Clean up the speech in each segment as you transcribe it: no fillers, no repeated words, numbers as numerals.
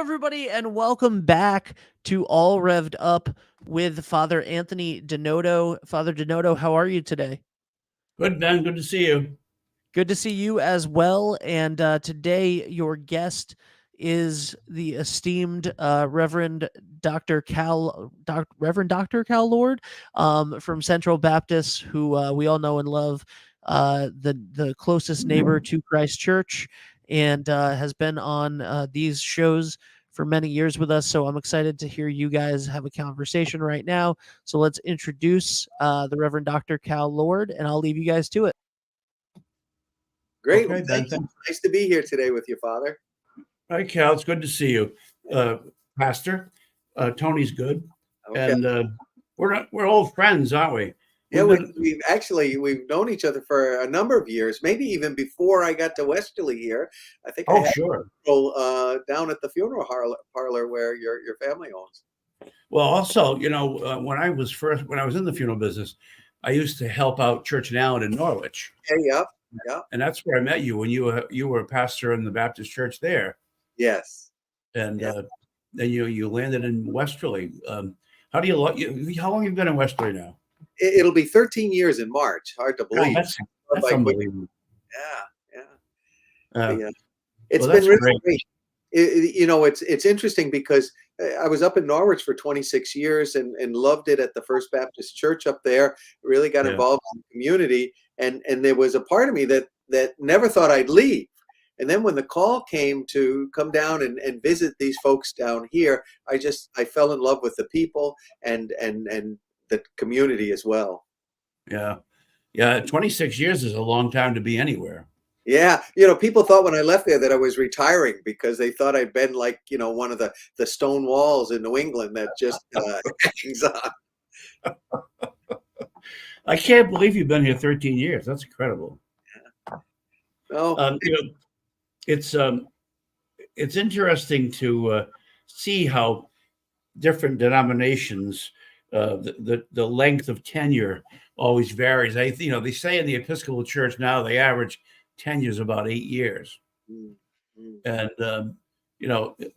everybody, and welcome back to All Rev'd Up with Father Anthony Denoto. Father Denoto, how are you today? Good, Ben. Good to see you. Good to see you as well. And today, your guest is the esteemed Reverend Dr. Reverend Dr. Cal Lord from Central Baptist, who we all know and love, the closest neighbor to Christ Church, and has been on these shows for many years with us. So I'm excited to hear you guys have a conversation right now. So let's introduce the Reverend Dr. Cal Lord, and I'll leave you guys to it. Great. Okay, Well, Ben. thank you. Nice to be here today with you, Father. Hi, Cal. It's good to see you, Pastor. Tony's good, Okay. and we're old friends, aren't we? Yeah, We've we've known each other for a number of years, maybe even before I got to Westerly here. I think I Oh, had sure. people down at the funeral parlor where your family owns. Well, also, when I was in the funeral business, I used to help out Church and Allen in Norwich, Okay, yep, and that's where I met you when you were a pastor in the Baptist church there, yes. and Yeah. then you landed in Westerly. How do you like you? How long have you been in Westerly now? It'll be 13 years in March. Hard to Oh, believe. that's Like, unbelievable. yeah. Uh, It's well, been that's really great. great. It's interesting because I was up in Norwich for 26 years and loved it at the First Baptist Church up there. Really got Yeah. involved in the community, and there was a part of me that never thought I'd leave. And then when the call came to come down and visit these folks down here, I fell in love with the people and the community as well. Yeah. 26 years is a long time to be anywhere. Yeah, people thought when I left there that I was retiring because they thought I'd been like, one of the stone walls in New England that just hangs on. I can't believe you've been here 13 years. That's incredible. Oh, It's interesting to see how different denominations, the length of tenure always varies. They say in the Episcopal Church now they average tenure is about 8 years. And the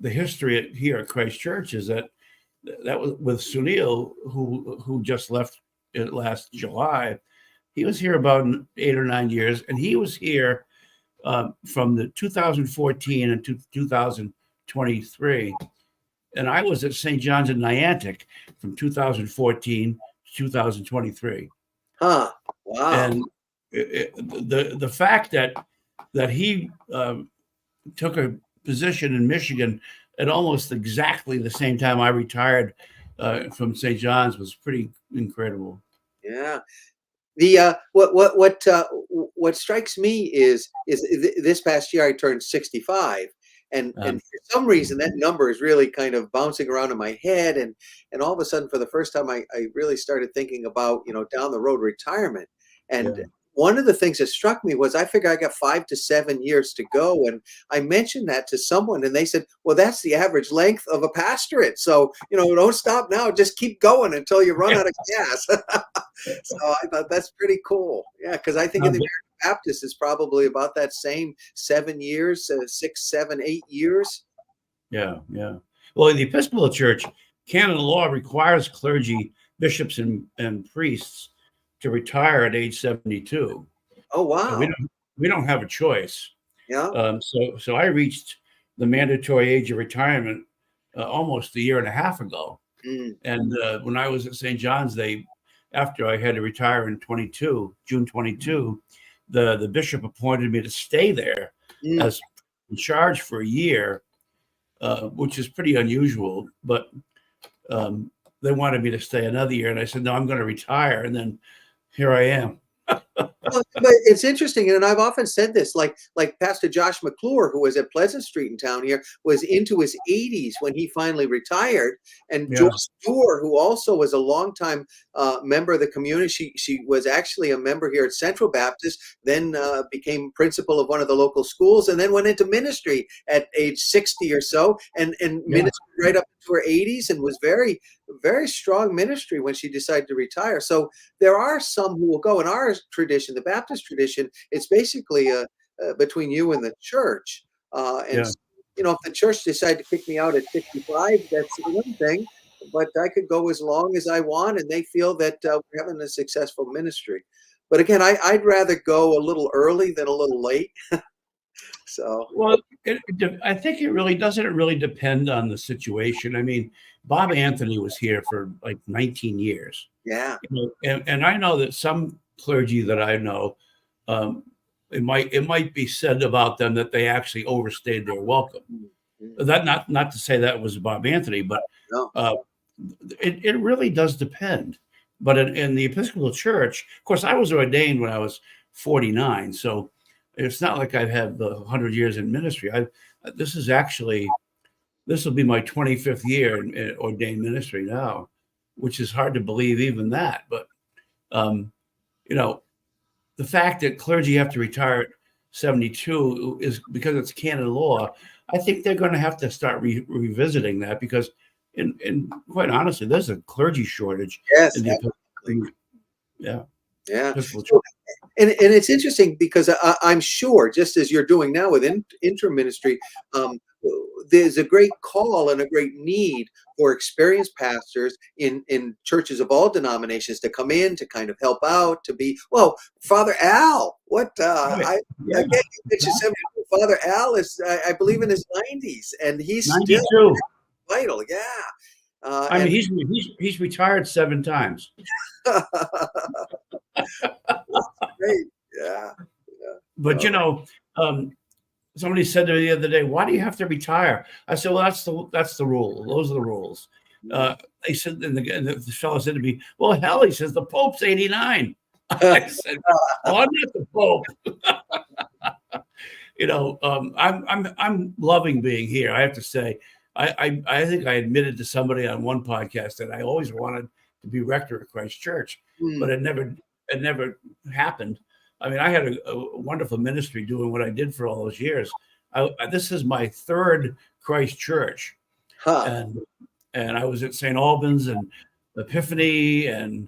history here at Christ Church is that was with Sunil, who just left last July. He was here about 8 or 9 years, and he was here from the 2014 and 2023. And I was at St. John's in Niantic from 2014 to 2023. Wow. And the fact that he took a position in Michigan at almost exactly the same time I retired from St. John's was pretty incredible. Yeah. The what strikes me is this past year I turned 65, and for some reason that number is really kind of bouncing around in my head, and all of a sudden for the first time I really started thinking about down the road retirement. And one of the things that struck me was I figure I got 5 to 7 years to go, and I mentioned that to someone, and they said, "Well, that's the average length of a pastorate. So don't stop now; just keep going until you run out of gas." So I thought that's pretty cool. Yeah, because I think in the American Baptist is probably about that same 7 years, 6, 7, 8 years. Yeah. Well, in the Episcopal Church, canon law requires clergy, bishops, and priests to retire at age 72. Oh, wow. We don't have a choice. Yeah. So I reached the mandatory age of retirement almost a year and a half ago. And when I was at St. John's, after I had to retire in June 22, the bishop appointed me to stay there as in charge for a year, which is pretty unusual. But they wanted me to stay another year, and I said, no, I'm going to retire. And then here I am. Well, but it's interesting, and I've often said this, like Pastor Josh McClure, who was at Pleasant Street in town here, was into his 80s when he finally retired, and Joyce Doerr, who also was a longtime member of the community, she was actually a member here at Central Baptist, then became principal of one of the local schools, and then went into ministry at age 60 or so, and ministered right up to her 80s, and was very, very strong ministry when she decided to retire. So there are some who will go. In our tradition, the Baptist tradition, it's basically between you and the church. if the church decided to kick me out at 65, that's one thing. But I could go as long as I want, and they feel that we're having a successful ministry. But again, I'd rather go a little early than a little late. So, Well, I think it really doesn't. It really depend on the situation. I mean, Bob Anthony was here for like 19 years. yeah. And I know that some clergy that I know, um, it might be said about them that they actually overstayed their welcome. Mhm. That not to say that was Bob Anthony, but No. it really does depend. But in the Episcopal Church, of course, I was ordained when I was 49, so it's not like I've had the 100 years in ministry. This is actually this will be my 25th year in ordained ministry now, which is hard to believe even that. But um, you know, the fact that clergy have to retire at 72 is because it's canon law. I think they're going to have to start revisiting that because, in quite honestly, there's a clergy shortage Yes. in the Absolutely. yeah. Yeah. Episcopal So, Church. and it's interesting because I'm sure, just as you're doing now with interim ministry, um, there's a great call and a great need for experienced pastors in churches of all denominations to come in to kind of help out, to be well. Father Al, what Right. I Yeah, again, you mentioned 72. Father Al is, I believe, in his 90s, and he's still 92. vital. Yeah, I mean, and he's retired 7 times. great. Yeah, yeah. But um, somebody said to me the other day, "Why do you have to retire?" I said, "Well, that's the rule. Those are the rules." They said, and the fellow said to me, "Well, hell," he says, "the Pope's 89." I said, "Well, I'm not the Pope." I'm loving being here. I have to say, I think I admitted to somebody on one podcast that I always wanted to be rector of Christ Church, Mm, but it never happened. I mean, I had a wonderful ministry doing what I did for all those years. This is my 3rd Christ Church, huh. and I was at St. Albans and Epiphany and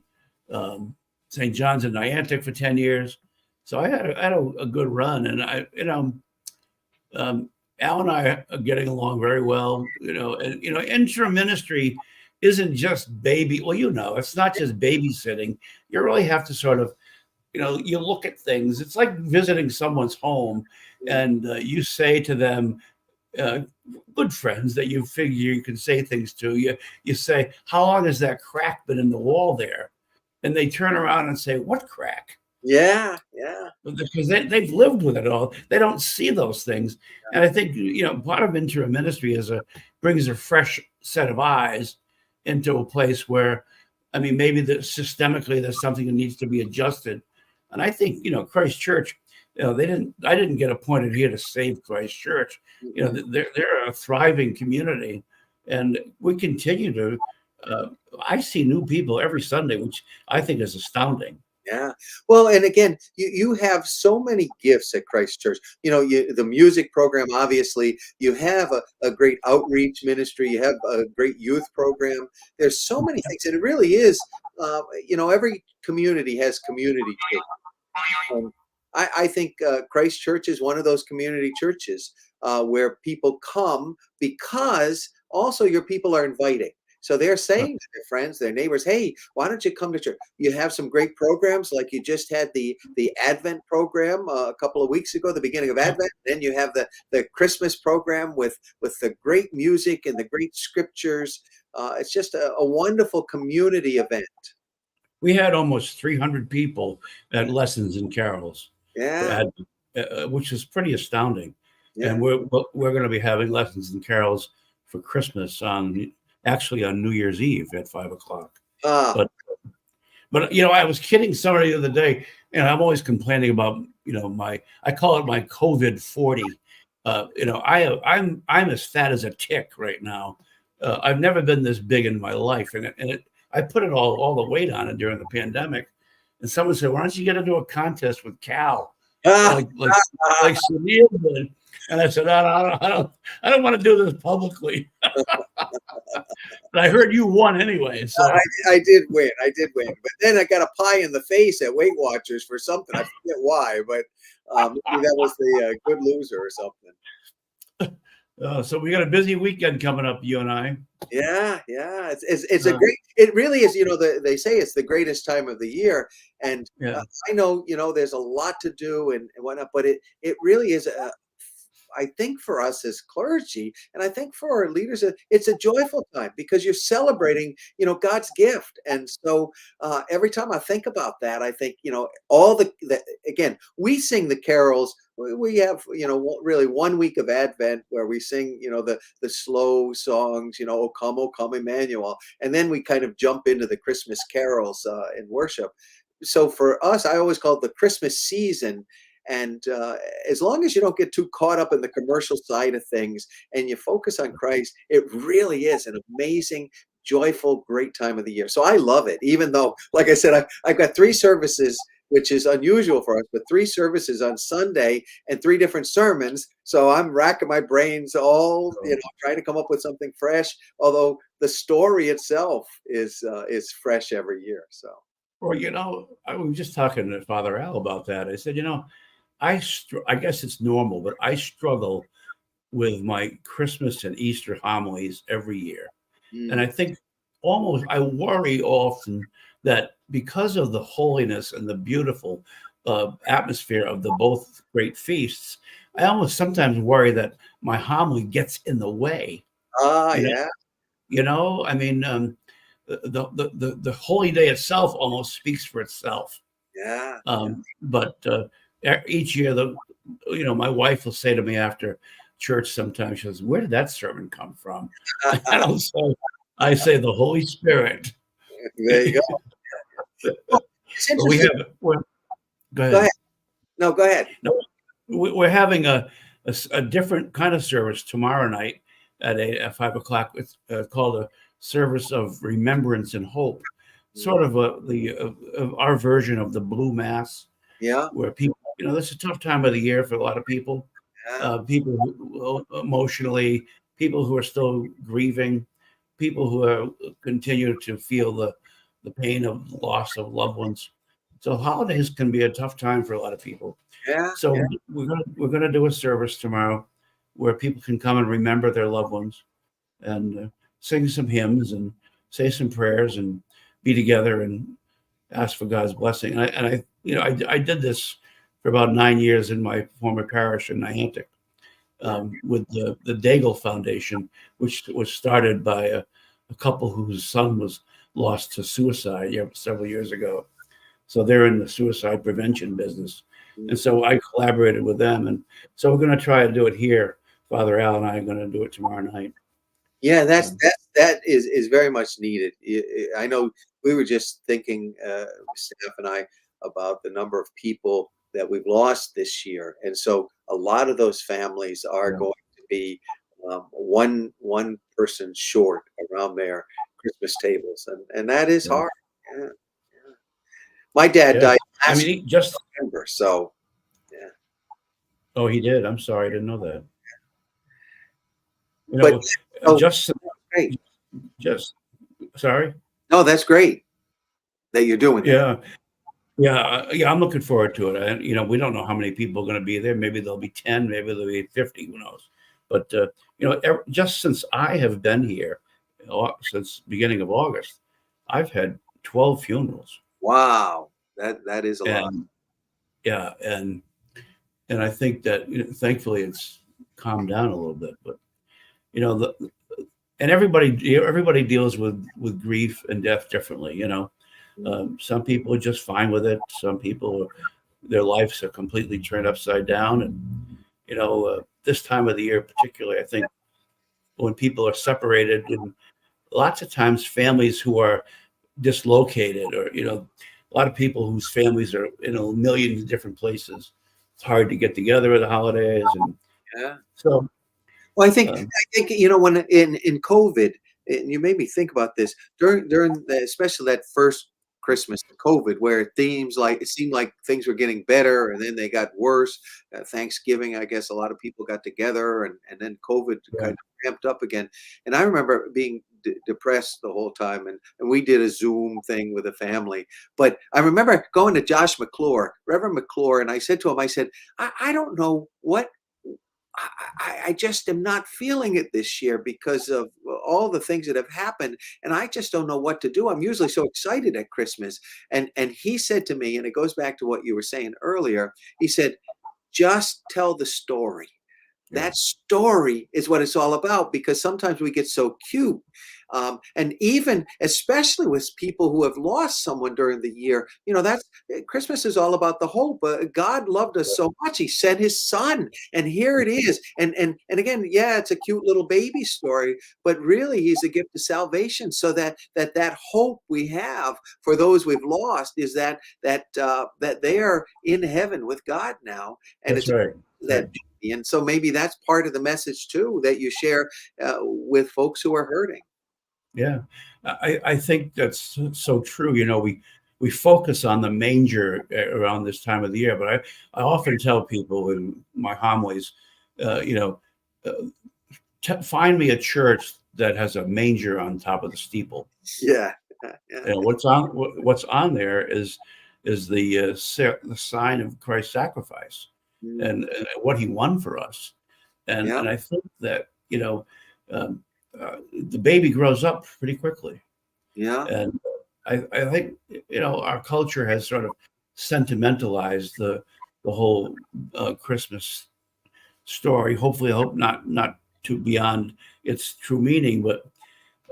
St. John's and Niantic for 10 years. So I had a good run, and Al and I are getting along very well. And interim ministry isn't just baby. Well, it's not just babysitting. You really have to sort of, you look at things. It's like visiting someone's home, and you say to them, uh, good friends that you figure you can say things to. You say, "How long has that crack been in the wall there?" And they turn around and say, "What crack?" Yeah, yeah. Because they've lived with it all. They don't see those things. And I think, part of interim ministry brings a fresh set of eyes into a place where, I mean, maybe systemically there's something that needs to be adjusted. And I think, Christ Church, I didn't get appointed here to save Christ Church. They're a thriving community, and we continue to, I see new people every Sunday, which I think is astounding. Yeah. Well, and again, you have so many gifts at Christ Church. The music program, obviously, you have a great outreach ministry, you have a great youth program. There's so many things, and it really is, every community has community church. And I think Christ Church is one of those community churches where people come because also your people are inviting. So they're saying to their friends, their neighbors, "Hey, why don't you come to church? You have some great programs, like you just had the Advent program a couple of weeks ago, the beginning of Advent. Then you have the Christmas program with the great music and the great scriptures. It's just a wonderful community event." We had almost 300 people at lessons and carols for Yeah, Advent, which is pretty astounding. yeah. And we're going to be having lessons and carols for Christmas actually on New Year's Eve at 5 o'clock. Ah, But I was kidding somebody the other day, and I'm always complaining about I call it my COVID 40. I'm as fat as a tick right now. I've never been this big in my life, and I put it all the weight on it during the pandemic. And someone said, "Why don't you get into a contest with Cal, ah, like Sunil did?" And I said, I don't want to do this publicly." But I heard you won anyway. So I did win. But then I got a pie in the face at Weight Watchers for something. I forget why, but maybe that was the good loser or something. So we got a busy weekend coming up, you and I. Yeah, yeah. It's a Uh, great. It really is. They say it's the greatest time of the year, and yeah. I know there's a lot to do and whatnot, but it really is a. I think for us as clergy, and I think for our leaders, it's a joyful time because you're celebrating, God's gift. And so every time I think about that, I think, all again, we sing the carols. We have, really 1 week of Advent where we sing, the slow songs, O come, Emmanuel. And then we kind of jump into the Christmas carols in worship. So for us, I always call it the Christmas season. And as long as you don't get too caught up in the commercial side of things and you focus on Christ, it really is an amazing, joyful, great time of the year. So I love it, even though, like I said, I've got 3 services, which is unusual for us, but 3 services on Sunday and 3 different sermons. So I'm racking my brains all, trying to come up with something fresh, although the story itself is fresh every year. So. Well, I was just talking to Father Al about that. I said, I guess it's normal, but I struggle with my Christmas and Easter homilies every year. And Mm. I think I worry often that because of the holiness and the beautiful atmosphere of the both great feasts, I almost sometimes worry that my homily gets in the way. You know, Yeah. I mean, the holy day itself almost speaks for itself. Yeah. But each year, my wife will say to me after church sometimes, she says, "Where did that sermon come from?" And I say, "The Holy Spirit." There you go. Well, it's But we interesting. have, go Go ahead. ahead. No, go ahead. No, we're having a different kind of service tomorrow night at 5 o'clock. It's called a service of remembrance and hope, sort of our version of the Blue Mass, Yeah. where people, this is a tough time of the year for a lot of people, Yeah. people who, emotionally, people who are still grieving, people who continue to feel the pain of loss of loved ones. So holidays can be a tough time for a lot of people. Yeah. So Yeah. we're gonna do a service tomorrow where people can come and remember their loved ones and sing some hymns and say some prayers and be together and ask for God's blessing. I did this for about 9 years in my former parish in Niantic with the Daigle Foundation, which was started by a couple whose son was lost to suicide several years ago. So they're in the suicide prevention business. And so I collaborated with them. And so we're going to try to do it here. Father Al and I are going to do it tomorrow night. Yeah, that is very much needed. I know we were just thinking, Steph and I, about the number of people that we've lost this year, and so a lot of those families are Yeah. going to be one person short around their Christmas tables, and that is Yeah. hard. Yeah, yeah. My dad Yeah. died I last mean, he just, November, so yeah. oh, he did. I'm sorry. I didn't know that. You But know, oh, just, great. just, sorry. No, that's great that you're doing that. Yeah. Yeah. I'm looking forward to it. We don't know how many people are going to be there. Maybe there'll be 10, maybe there'll be 50, who knows? But, just since I have been here, since beginning of August, I've had 12 funerals. Wow, that is a lot. And yeah, and I think that thankfully it's calmed down a little bit. But and everybody deals with grief and death differently. Some people are just fine with it. Some people, their lives are completely turned upside down. And this time of the year, particularly, I think when people are separated, and lots of times families who are dislocated, or a lot of people whose families are in a million different places. It's hard to get together at the holidays, and Yeah. so Well, I think um, when in COVID, and you made me think about this especially that first Christmas of COVID, where it seemed like things were getting better, and then they got worse. Thanksgiving, I guess a lot of people got together, and then COVID kind right, of ramped up again. And I remember being depressed the whole time, and we did a Zoom thing with a family. But I remember going to Josh McClure, Reverend McClure, and I said to him, I said, I don't know I just am not feeling it this year because of all the things that have happened, and I just don't know what to do. I'm usually so excited at Christmas, and he said to me, and it goes back to what you were saying earlier. He said, "Just tell the story." Yeah. That story is what it's all about, because sometimes we get so cute. And even especially with people who have lost someone during the year, that's Christmas is all about the hope. God loved us so much, he sent his son, and here it is. And again, yeah, it's a cute little baby story, but really he's a gift of salvation, so that hope we have for those we've lost is that they are in heaven with God now. And That's it's right. that, and so maybe that's part of the message too that you share with folks who are hurting. Yeah, I think that's so true. We focus on the manger around this time of the year, but I often tell people in my homilies, you know, uh, find me a church that has a manger on top of the steeple. Yeah, yeah, What's on there is the sign of Christ's sacrifice mm, and what he won for us. And yeah, and I think that um, the baby grows up pretty quickly, yeah, and I think our culture has sort of sentimentalized the whole Christmas story. Hopefully, I hope not too beyond its true meaning, but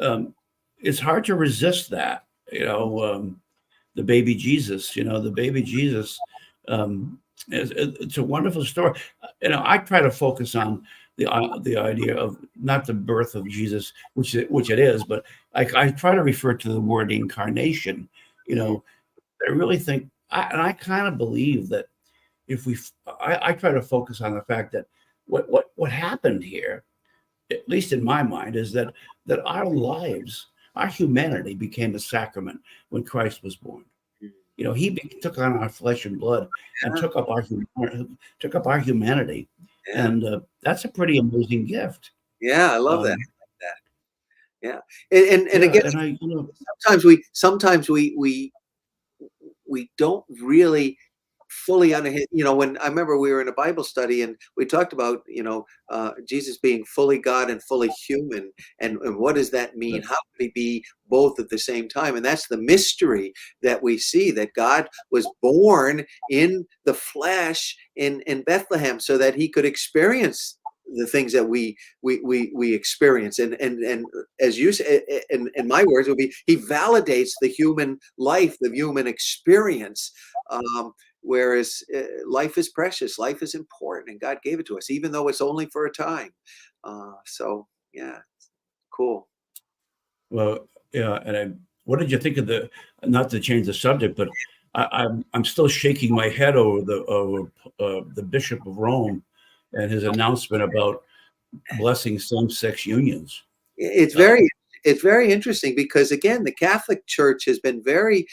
um, it's hard to resist that. The baby Jesus. The baby Jesus. Um, it's a wonderful story. I try to focus on the idea of not the birth of Jesus, which it is, but I try to refer to the word incarnation. You mm, know, I really think, and I kind of believe that if I try to focus on the fact that what happened here, at least in my mind, is that our lives, our humanity, became a sacrament when Christ was born. mm, He took on our flesh and blood and yeah, took up our humanity, yeah, and that's a pretty amazing gift. yeah. I love that. Um, That. Yeah, and yeah, again, and sometimes we don't really fully understand. When I remember we were in a Bible study and we talked about Jesus being fully God and fully human, and what does that mean? How can he be both at the same time? And that's the mystery that we see, that God was born in the flesh in Bethlehem so that he could experience the things that we experience, and as you say, in my words, would be, he validates the human life, the human experience. Whereas life is precious, life is important, and God gave it to us, even though it's only for a time. So yeah, cool. well, yeah, and what did you think of the? Not to change the subject, but I'm still shaking my head over the Bishop of Rome and his announcement about blessing same-sex unions. It's Um, very interesting, because again, the Catholic Church has been very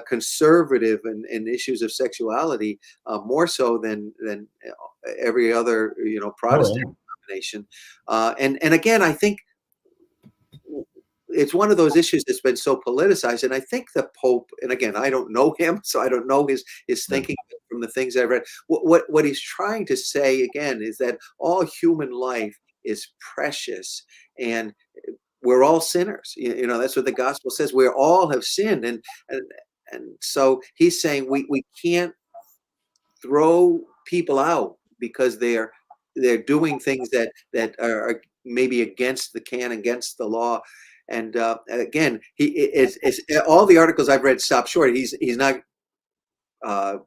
conservative in issues of sexuality, more so than every other oh Protestant yeah, denomination. And again, I think it's one of those issues that's been so politicized, and I think the Pope, and again, I don't know him, so I don't know his yeah, thinking from the things I've read. What he's trying to say again is that all human life is precious, and we're all sinners. That's what the gospel says. We all have sinned, and and so he's saying we can't throw people out because they're doing things that are maybe against the canon, against the law. And again, it's all the articles I've read stop short. He's not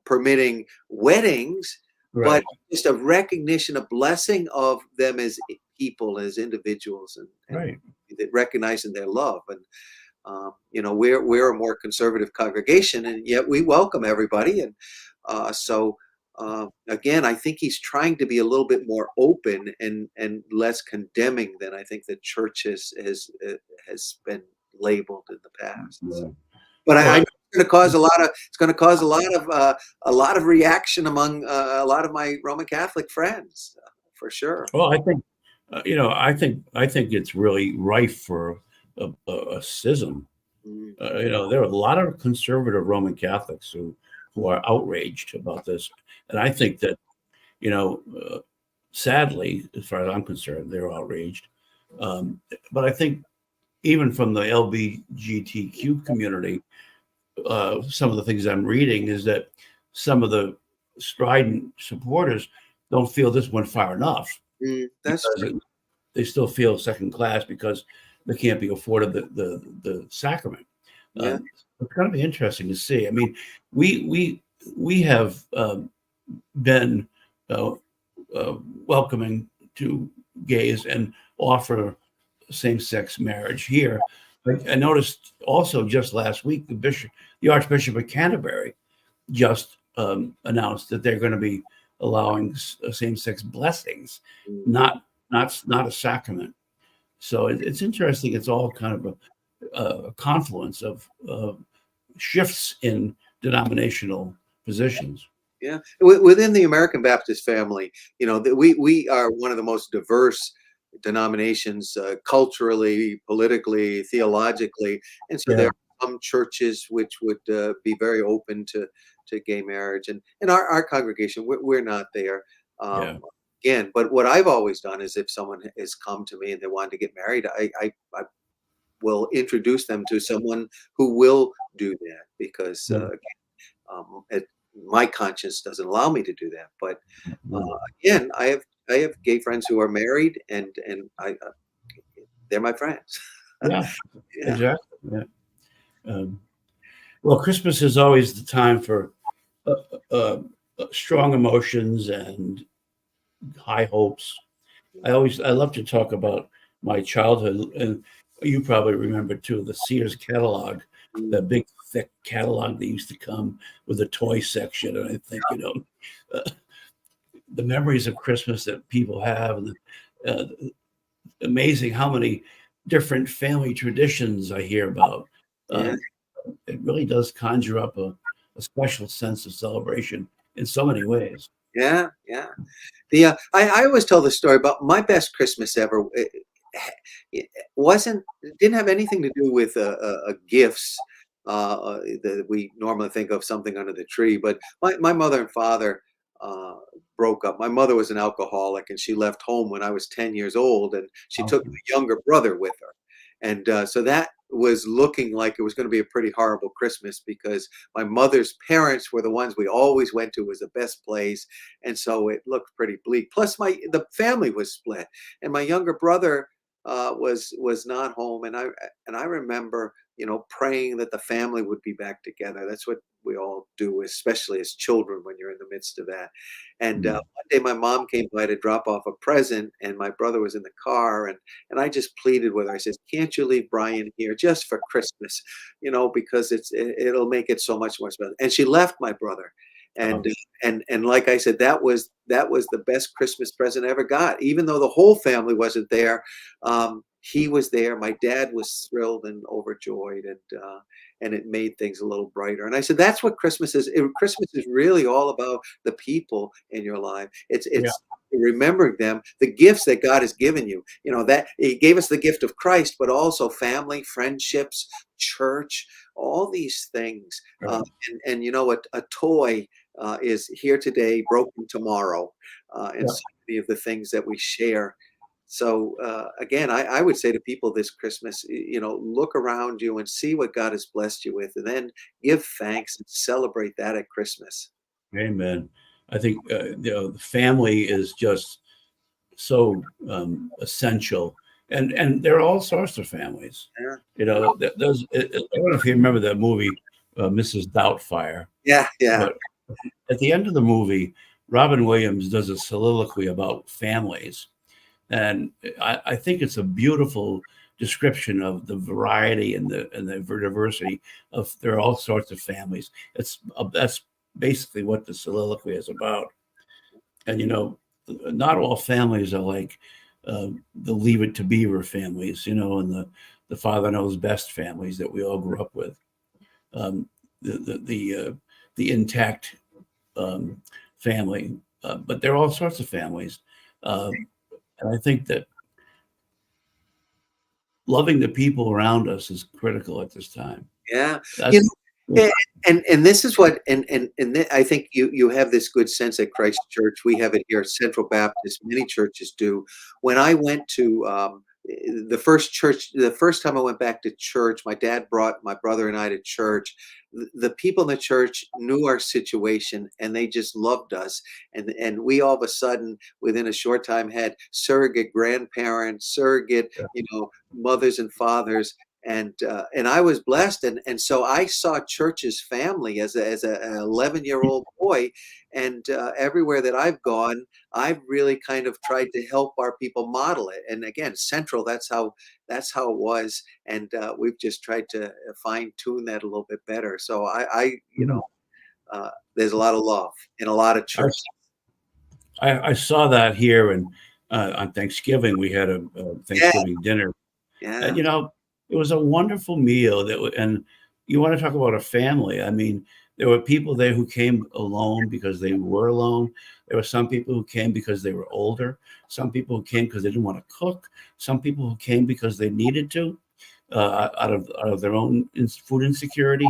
permitting weddings, but right, just a recognition, a blessing of them as people, as individuals, and right. that recognizing their love. And we're a more conservative congregation, and yet we welcome everybody. And so again, I think he's trying to be a little bit more open and less condemning than I think the church has been labeled in the past. So, Yeah. but I know Well, it's going to cause a lot of reaction among a lot of my Roman Catholic friends, for sure. I think I think it's really rife for a schism. Mm, There are a lot of conservative Roman Catholics who are outraged about this, and I think that you know uh, sadly, as far as I'm concerned, they're outraged. But I think even from the LGBTQ community, some of the things I'm reading is that some of the strident supporters don't feel this went far enough, That's because they still feel second class because they can't be afforded the sacrament. yeah. It's going to be interesting to see. I mean, we have been uh, welcoming to gays and offer same-sex marriage here. I noticed also just last week the Archbishop of Canterbury, just announced that they're going to be allowing same-sex blessings, Mm. not a sacrament. So it's interesting. It's all kind of a confluence of shifts in denominational positions. Yeah, within the American Baptist family, we are one of the most diverse denominations, culturally, politically, theologically, and so there Yeah, are some churches which would be very open to gay marriage, and in our congregation, we're not there. yeah, Um, Again, but what I've always done is if someone has come to me and they want to get married, I will introduce them to someone who will do that because yeah, my conscience doesn't allow me to do that. But uh, yeah. again, I have gay friends who are married, and they're my friends. Yeah, Yeah, exactly. Yeah. Um, well, Christmas is always the time for uh, uh, strong emotions and high hopes. I love to talk about my childhood, and you probably remember too the Sears catalog, mm, the big thick catalog that used to come with a toy section. And I think uh, the memories of Christmas that people have, and amazing how many different family traditions I hear about. yeah, Uh, it really does conjure up a special sense of celebration in so many ways. yeah, yeah. I always tell the story about my best Christmas ever. It didn't have anything to do with gifts that we normally think of something under the tree. But my mother and father uh, broke up. My mother was an alcoholic, and she left home when I was 10 years old, and she took Okay. my younger brother with her. And so that was looking like it was going to be a pretty horrible Christmas because my mother's parents were the ones we always went to. It was the best place, and so it looked pretty bleak. Plus, the family was split, and my younger brother was not home, and I remember praying that the family would be back together. That's what we all do, especially as children when you're in the midst of that. And Mm. one day my mom came by to drop off a present, and my brother was in the car, and I just pleaded with her. I said, "Can't you leave Brian here just for Christmas? Because it'll make it so much more special." And she left my brother, and Oh, and like I said, that was the best Christmas present I ever got. Even though the whole family wasn't there, he was there. My dad was thrilled and overjoyed, and it made things a little brighter. And I said, that's what Christmas is. Christmas is really all about the people in your life. It's yeah, it's remembering them, the gifts that God has given you. That He gave us the gift of Christ, but also family, friendships, church, all these things. right. And a toy is here today, broken tomorrow, and Yeah, so many of the things that we share. So again, I would say to people this Christmas, look around you and see what God has blessed you with, and then give thanks and celebrate that at Christmas. amen. I think the family is just so essential, and there are all sorts of families. Yeah, I don't know if you remember that movie, Mrs. Doubtfire, yeah, yeah, but at the end of the movie, Robin Williams does a soliloquy about families, and I think it's a beautiful description of the variety and the diversity of there are all sorts of families. That's basically what the soliloquy is about. And not all families are like the Leave It to Beaver families, and the Father Knows Best families that we all grew up with. Um, the intact um, family, but there are all sorts of families, and I think that loving the people around us is critical at this time. yeah. You That's know, And and this is what I think you have this good sense at Christ Church. We have it here at Central Baptist. Many churches do. When I went to the first time I went back to church, my dad brought my brother and I to church. The people in the church knew our situation and they just loved us. And we all of a sudden, within a short time, had surrogate grandparents, surrogate, mothers and fathers, and I was blessed, and so I saw church as family as an 11-year-old boy, and everywhere that I've gone, I've really kind of tried to help our people model it. And again, Central, that's how it was, and we've just tried to fine tune that a little bit better. So Mhm. there's a lot of love in a lot of I, churches. I saw that here, and on Thanksgiving we had a Yeah, Thanksgiving dinner. yeah, It was a wonderful meal and you want to talk about a family. I mean, there were people there who came alone because they were alone. There were some people who came because they were older. Some people who came because they didn't want to cook. Some people who came because they needed to, out of their own food insecurity.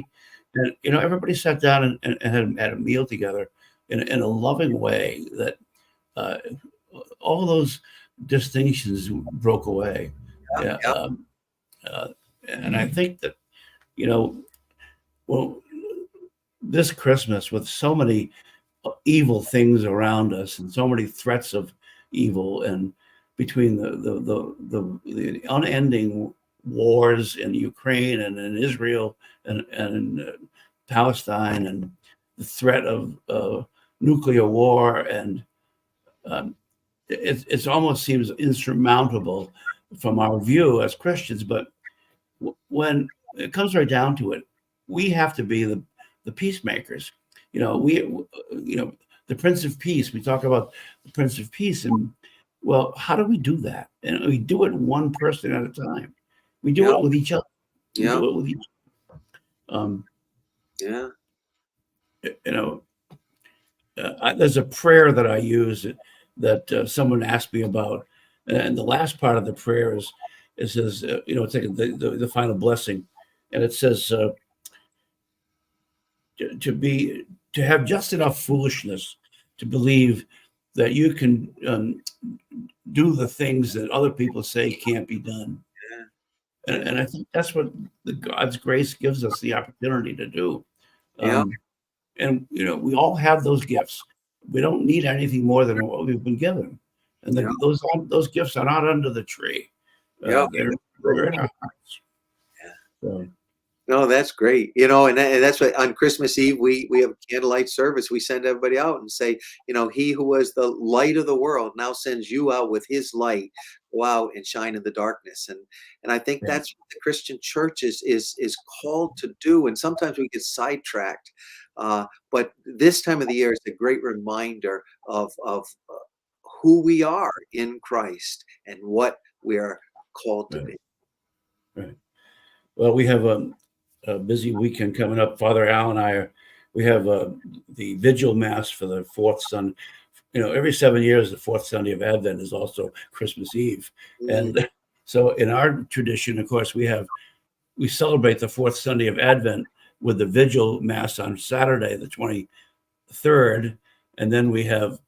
And everybody sat down and had a meal together in a loving way that uh, all those distinctions broke away. Yeah. yeah, Uh, and I think that, you know, well, this Christmas, with so many evil things around us and so many threats of evil, and between the unending wars in Ukraine and in Israel and Palestine, and the threat of nuclear war, and um, it almost seems insurmountable from our view as Christians. But when it comes right down to it, we have to be the peacemakers. The Prince of Peace. We talk about the Prince of Peace, and well, how do we do that? And we do it one person at a time. We do yeah, it with each other. We yeah, do it with each. Um, yeah. you know, there's a prayer that I use that someone asked me about, and the last part of the prayer is it says, it's like the final blessing, and it says to have just enough foolishness to believe that you can do the things that other people say can't be done, and I think that's what God's grace gives us the opportunity to do. Yeah, Um, and we all have those gifts. We don't need anything more than what we've been given, and yeah, those gifts are not under the tree. yeah. They're in our hearts. So, No, that's great. And that's what on Christmas Eve we have a candlelight service. We send everybody out and say, he who was the light of the world now sends you out with his light. Go out and shine in the darkness. And I think yeah, that's what the Christian church is called to do. And sometimes we get sidetracked. But this time of the year is a great reminder of who we are in Christ and what we are called to right, be. right. Well, we have a busy weekend coming up. Father Al and we have the vigil mass for the fourth Sunday. Every 7 years, the fourth Sunday of Advent is also Christmas Eve. Mm, And so in our tradition, of course, we celebrate the fourth Sunday of Advent with the vigil mass on Saturday, the 23rd. And then we have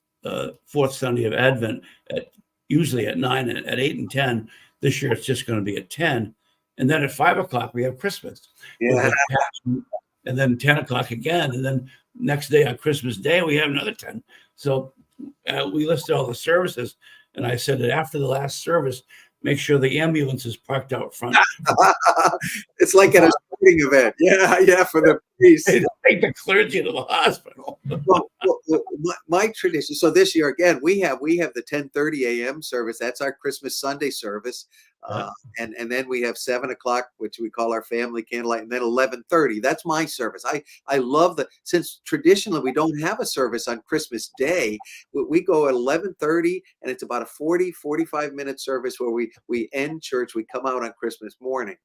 fourth Sunday of Advent usually at 9, at 8 and 10. This year it's just going to be at 10. And then at 5 o'clock, we have Christmas with yeah. the Passion, and then 10 o'clock again. And then next day on Christmas Day, we have another 10. So we listed all the services. And I said that after the last service, make sure the ambulance is parked out front. It's like at a sporting event. Yeah, yeah, for the priest. They take the clergy to the hospital. My tradition. So this year again, we have the 10:30 a.m. service. That's our Christmas Sunday service, Yeah, and then we have 7 o'clock, which we call our family candlelight, and then 11:30. That's my service. I love since traditionally we don't have a service on Christmas Day. We go at 11:30, and it's about a 45-minute service where we end church. We come out on Christmas morning.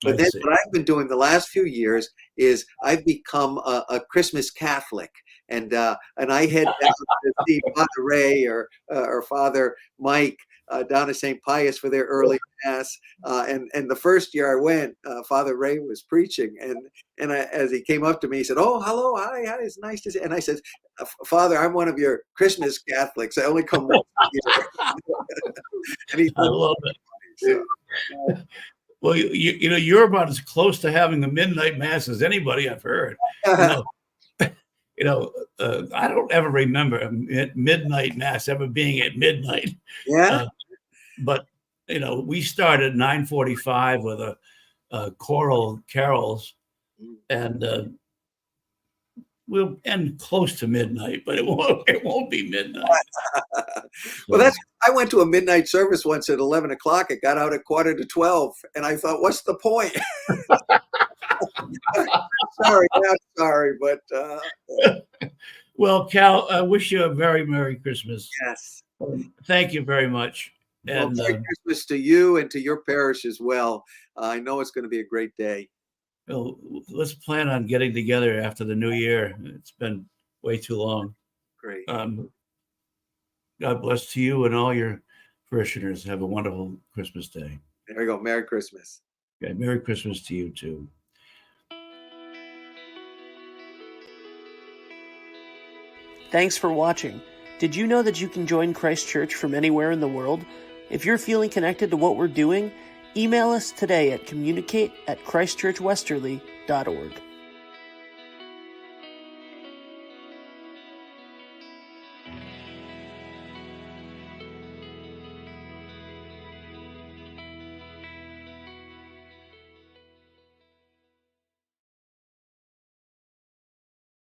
But I then see. what I've been doing the last few years is I've become a Christmas Catholic, and I head down to see Father Ray or Father Mike down to St. Pius for their early mass. And the first year I went, Father Ray was preaching, and as he came up to me, he said, "Oh, hello, hi, it's nice to see." And I said, "Father, I'm one of your Christmas Catholics. I only come once a year." And he I love it. so, Well, you know, you're about as close to having the midnight mass as anybody I've heard. You know, I don't ever remember a midnight mass ever being at midnight. yeah. But you know, we started at 9:45 with a choral carols, and we'll end close to midnight, but it won't be midnight. Well, I went to a midnight service once at 11 o'clock. It got out at 11:45, and I thought, what's the point? sorry, but Well, Cal, I wish you a very Merry Christmas. yes. Thank you very much. Well, And Merry Christmas to you and to your parish as well. I know it's going to be a great day. well, let's plan on getting together after the new year. It's been way too long. Great. God bless to you and all your parishioners. Have a wonderful Christmas day. There we go. Merry Christmas. Okay, Merry Christmas to you too. Thanks for watching. Did you know that you can join Christ Church from anywhere in the world? If you're feeling connected to what we're doing, email us today at communicate@christchurchwesterly.org.